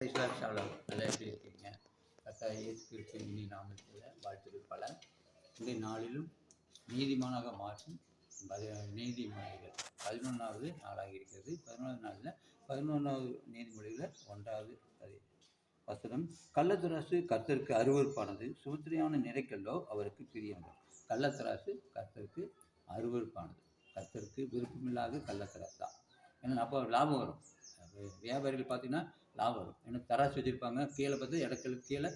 ஷாலம் நல்லா எப்படி இருக்கீங்க? கர்த்தர் இயேசு கிறிஸ்துவின் இனி நாமத்தில் வாழ்த்துக்கள் பல. இன்றைய நாளிலும் நீதிமானாக மாற்றும் நீதிமொழிகள் 11வது நாளாக இருக்கிறது. 11வது நாளில் 11வது நீதிமொழிகளில் 1வது வசனம், கள்ளத்தராசு கர்த்தருக்கு அருவருப்பானது, சுமத்திரையான நிறைக்கல்லோ அவருக்கு பிரியங்கள். கள்ளத்தராசு கர்த்தருக்கு அருவருப்பானது, கர்த்தருக்கு விருப்பமில்லாத கள்ளத்தராசு தான். ஏன்னா அப்போ லாபம் வரும். வியாபாரிகள் பார்த்தீங்கன்னா லாபம் வரும். ஏன்னா தராசு வச்சுருப்பாங்க, கீழே பார்த்து இடங்களுக்கு கீழே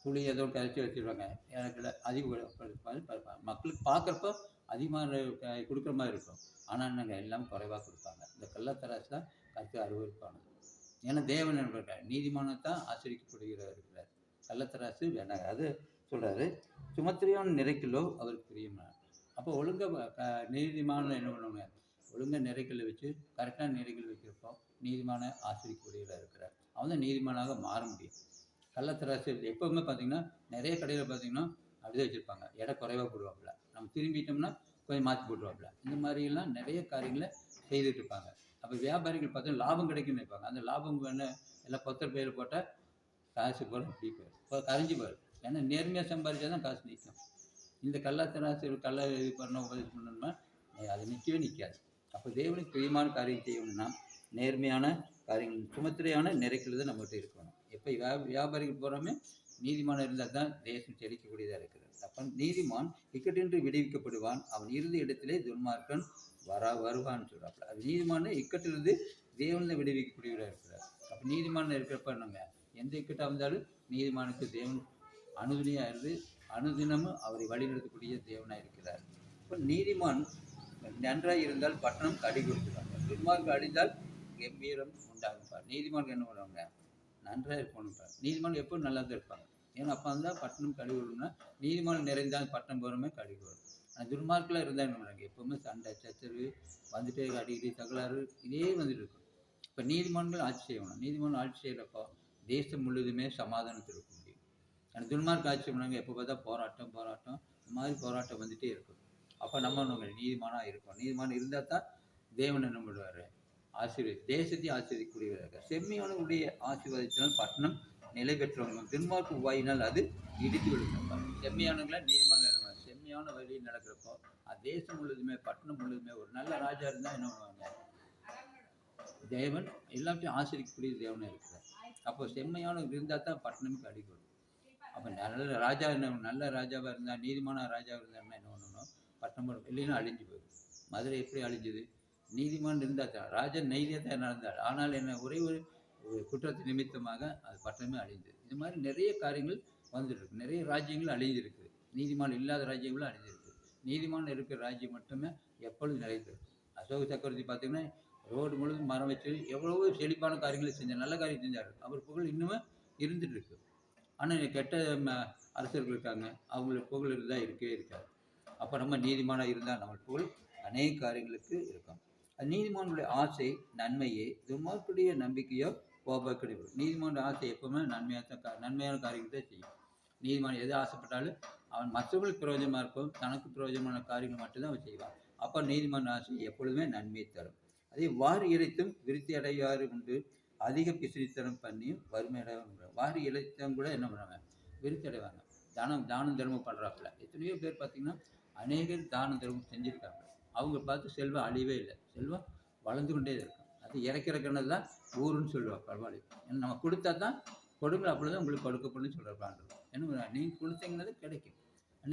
துளி ஏதோ கரைச்சி வச்சுருவாங்க. இடத்துல அதிகம் மக்களுக்கு பார்க்குறப்போ அதிகமாக கொடுக்குற மாதிரி இருக்கும். ஆனால் நாங்கள் எல்லாம் குறைவாக கொடுப்பாங்க. இந்த கள்ளத்தராசு தான் கருத்து அருவருப்பானது. ஏன்னா தேவன் இருக்கார், நீதிமானத்தான் ஆச்சரிக்கப்படுகிறார் இருக்கிறார். கள்ளத்தராசு வேணாங்க அது சொல்கிறாரு. சுமத்திரையான நிறைக்கலோ அவருக்கு பிரியமான. அப்போ ஒழுங்காக நீதிமான என்ன பண்ணுவாங்க, ஒழுங்காக நிறைக்கல்லை வச்சு கரெக்டான நிறைகள் வைக்கிறப்போ நீதிமான ஆசிரியக்கூடியவராக இருக்கிறார். அவன் தான் நீதிமானாக மாற முடியும். கள்ளத்தராசு எப்போவுமே பார்த்திங்கன்னா நிறைய கடையில் பார்த்திங்கன்னா அப்படியே வச்சுருப்பாங்க, எடை குறைவாக போடுவாப்புல, நம்ம திரும்பிட்டோம்னா கொஞ்சம் மாற்றி போட்டுருவாப்புல. இந்த மாதிரிலாம் நிறைய காரியங்களை செய்துட்டு இருப்பாங்க. அப்போ வியாபாரிகள் பார்த்தீங்கன்னா லாபம் கிடைக்குன்னு நினைப்பாங்க. அந்த லாபம் வேணும் எல்லாம் கொத்தர் பயிர் போட்டால் காசு போகிற இப்படி போயிடும், இப்போ கரைஞ்சி போயிடும். ஏன்னா நேர்மையாக சம்பாதிச்சா தான் காசு நிற்கும். இந்த கள்ளத்தராசு கள்ள இது பண்ண உபதேசம் பண்ணணும்னா அது நிற்கவே நிற்காது. அப்போ தேவனுக்கு பிரியமான காரியம் செய்யணும்னா நேர்மையான காரியங்கள், சுமத்திரையான நிறைக்கிறது நம்மகிட்ட இருக்கணும். எப்போ வியாபாரிகள் போகிறோமே நீதிமானம் இருந்தால் தான் தேசம் செழிக்கக்கூடியதாக இருக்கிறது. அப்போ நீதிமான் இக்கட்டின்றி விடுவிக்கப்படுவான், அவன் இறுதி இடத்திலே துன்மார்க்கன் வருவான்னு சொல்கிறாப்புல. அது நீதிமான இக்கட்டிலிருந்து தேவனில் விடுவிக்கக்கூடியவராக இருக்கிறார். அப்போ நீதிமானம் இருக்கிறப்ப நம்ம எந்த இக்கட்டாக இருந்தாலும் நீதிமானுக்கு தேவன் அனுதினியாக இருந்து அனுதினமும் அவரை வழிநடத்தக்கூடிய தேவனாக இருக்கிறார். இப்போ நீதிமான் நன்றாக இருந்தால் பட்டணம் கடி கொடுத்துருவாங்க, துன்மார்க்கு அழிந்தால் கம்பீரம் உண்டாகுப்பார். நீதிமான் என்ன பண்ணுவாங்க, நன்றாக இருக்கணும்ப்பார். நீதிமான் எப்போ நல்லா தான் இருப்பாங்க. ஏன்னா அப்போ இருந்தால் பட்டணம் கழிவு வரும்னா நீதிமான் நிறைந்தால் பட்டணம் போகிறோமே கழிவு வரும். ஆனால் துன்மார்க்கில் இருந்தால் என்ன பண்ணுறாங்க, எப்போவுமே சண்டை சச்சரவு வந்துட்டே அடிக்கடி தகராறு இதே வந்துட்டு இருக்கும். இப்போ நீதிமான்கள் ஆட்சி செய்யணும். நீதிமான் ஆட்சி செய்கிறப்போ தேசம் முழுவதுமே சமாதானத்தில் இருக்க முடியும். ஆனால் துன்மார்க்கு ஆட்சி பண்ணாங்க, எப்போ பார்த்தா போராட்டம் இந்த மாதிரி போராட்டம் வந்துகிட்டே இருக்கும். அப்போ நம்ம நீதிமானாக இருக்கும். நீதிமான் இருந்தால் தான் தேவன் என்ன பண்ணுவார், தேசத்தை ஆசிரியக்கூடியவர்கள். செம்மையானவருடைய ஆசீர்வாதத்தினால் பட்டணம் நிலை பெற்றவங்க, துன்மார்க்கு வாயினால் அது இடித்து விழுந்தாங்க. செம்மையானவங்களை நீதிமான செம்மையான வழியில் நடக்கிறப்போ தேசம் முழுவதுமே பட்டணம் முழுவதுமே ஒரு நல்ல ராஜா இருந்தால் என்ன பண்ணுவாங்க, தேவன் எல்லாத்தையும் ஆசிரியக்கூடிய தேவனாக இருக்கிறார். அப்போ செம்மையானவர் இருந்தால் தான் பட்டணமுக்கு அடிக்கணும். அப்போ நல்ல ராஜா நல்ல ராஜாவாக இருந்தால், நீதிமான ராஜாவாக இருந்தாருன்னா என்ன பண்ணணும், பட்டணம் இல்லைன்னா அழிஞ்சு போயிடும். மதுரை எப்படி அழிஞ்சுது, நீதிமான் இருந்தால் தான். ராஜன் நெய்தியாக தான் நடந்தார், ஆனால் என்ன ஒரே ஒரு குற்றத்து நிமித்தமாக அது பட்டணமே அழிஞ்சது. இது மாதிரி நிறைய காரியங்கள் வந்துருக்கு. நிறைய ராஜ்யங்கள் அழிஞ்சிருக்கு, நீதிமான் இல்லாத ராஜ்யங்களும் அழிஞ்சிருக்கு. நீதிமான் இருக்கிற ராஜ்யம் மட்டுமே எப்பொழுதும் நிலைத்திருக்கு. அசோக சக்கரவர்த்தி பார்த்திங்கன்னா ரோடு முழுவதும் மரம் வச்சு எவ்வளவோ செழிப்பான காரியங்களை செஞ்சார், நல்ல காரியம் செஞ்சார். அவர் புகழ் இன்னுமே இருந்துட்டு இருக்கு. ஆனால் கெட்ட அரசர்கள் இருக்காங்க, அவங்களுக்கு புகழ் இருந்தால் இருக்கவே இருக்காது. அப்போ நம்ம நீதிமானாக இருந்தால் நம்ம புகழ் அநேக காரியங்களுக்கு இருக்கும். நீதிமானுடைய ஆசை நன்மையே, துன்மார்க்குடைய நம்பிக்கையோ கோபக்கடிவு. நீதிமான ஆசை எப்பவுமே நன்மையான காரியத்தை செய்யும். நீதிமான் எது ஆசைப்பட்டாலும் அவன் மற்றவர்களுக்கு பிரயோஜனமாக இருக்கும், தனக்கு பிரயோஜனமான காரியங்கள் மட்டும்தான் அவன் செய்வான். அப்போ நீதிமான ஆசை எப்பொழுதுமே நன்மையை தரும். அதே வாரி இறைத்தும் விருத்தி அடையாறு உண்டு, அதிக பிசிறித்தனம் பண்ணியும் வறுமையடைய. வாரி இறைத்தம் கூட என்ன பண்ணுவாங்க, விருத்தி அடைவாங்க. தானம் தர்மம் பண்ணுறாப்புல எத்தனையோ பேர் பார்த்திங்கன்னா அநேகர் தானம் தர்மம் செஞ்சுருக்காங்க. அவங்க பார்த்து செல்வம் அழிவே இல்லை, செல்வம் வளர்ந்து கொண்டே இருக்கும். அது இறக்கிற கிணறு தான் ஊருன்னு சொல்லுவாள் பரவாயில்ல. ஏன்னா நம்ம கொடுத்தா தான் கொடுங்க, அப்பொழுது உங்களுக்கு கொடுக்கப்படும் சொல்கிறாங்க. ஏன்னா நீங்கள் கொடுத்தீங்கன்னது கிடைக்கும்.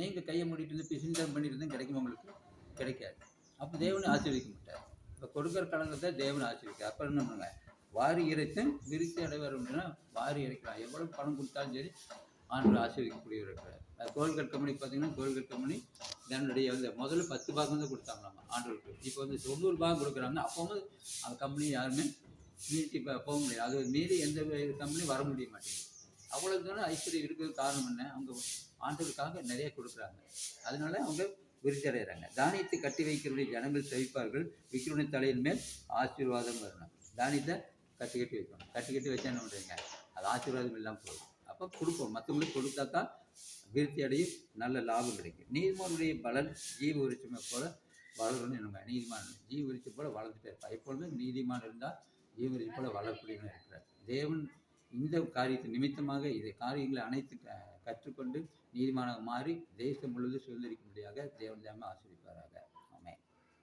நீங்கள் கையை மூடிட்டு இருந்து பிசிந்தம் பண்ணிட்டு இருந்தால் கிடைக்கும், உங்களுக்கு கிடைக்காது. அப்போ தேவனை ஆசீர்வதிக்க மாட்டார். இப்போ கொடுக்குற கடங்கத்தை தேவனை ஆசீர்வதிக்க. அப்புறம் என்ன பண்ணுங்க, வாரி இறைத்து விருத்தி அடைவார் அப்படின்னா வாரி இறைக்கலாம். எவ்வளோ பணம் கொடுத்தாலும் சரி ஆண்டு ஆசீர்வதிக்கக்கூடியவர் இருக்கிறார். கோல்கட் கம்பெனி பார்த்தீங்கன்னா கோல்கட் கம்பெனி தன்னுடைய முதல்ல 10 பாகம் தான் கொடுத்தாங்களாமா ஆண்டுகளுக்கு. இப்போ 90 பாகம் கொடுக்குறாங்க. அப்போ அந்த கம்பெனி யாருமே மீறி போக முடியாது. அது மீறி எந்த கம்பெனியும் வர முடிய மாட்டேங்குது. அவ்வளோக்கு தானே ஐஸ்வர்யம் இருக்கிறது. காரணம் என்ன, அவங்க ஆண்டுகளுக்காக நிறைய கொடுக்குறாங்க, அதனால அவங்க விருத்தி அடைகிறாங்க. தானியத்தை கட்டி வைக்கிறவருடைய ஜனங்கள் செவிப்பார்கள், விற்கிறவனுடைய தலையின் மேல் ஆசீர்வாதம் வரணும். தானியத்தை கட்டி வைக்கணும். கட்டி வச்சா என்ன பண்ணுறீங்க, அது ஆசீர்வாதம் இல்லாமல் போகும். அப்போ கொடுப்போம், மற்றவங்களுக்கு கொடுத்தா தான் விருத்தி அடையும், நல்ல லாபம் கிடைக்கும். நீதிமானுடைய பலன் ஜீவ விருட்சமை போல வளரணும்னு என்னங்க, நீதிமான் ஜீவ விருட்சம் போல வளர்ந்துட்டே இருப்பார். எப்பொழுதும் நீதிமான் இருந்தால் ஜீவ விருட்சம் போல வளரக்கூடியவங்க இருக்கிறார். தேவன் இந்த காரியத்தை நிமித்தமாக இதை காரியங்களை அனைத்து கற்றுக்கொண்டு நீதிமானாக மாறி தேசம் முழுவதும் சுதந்திரிக்கும்படியாக தேவன் தாமே ஆசீர்வதிப்பாராக.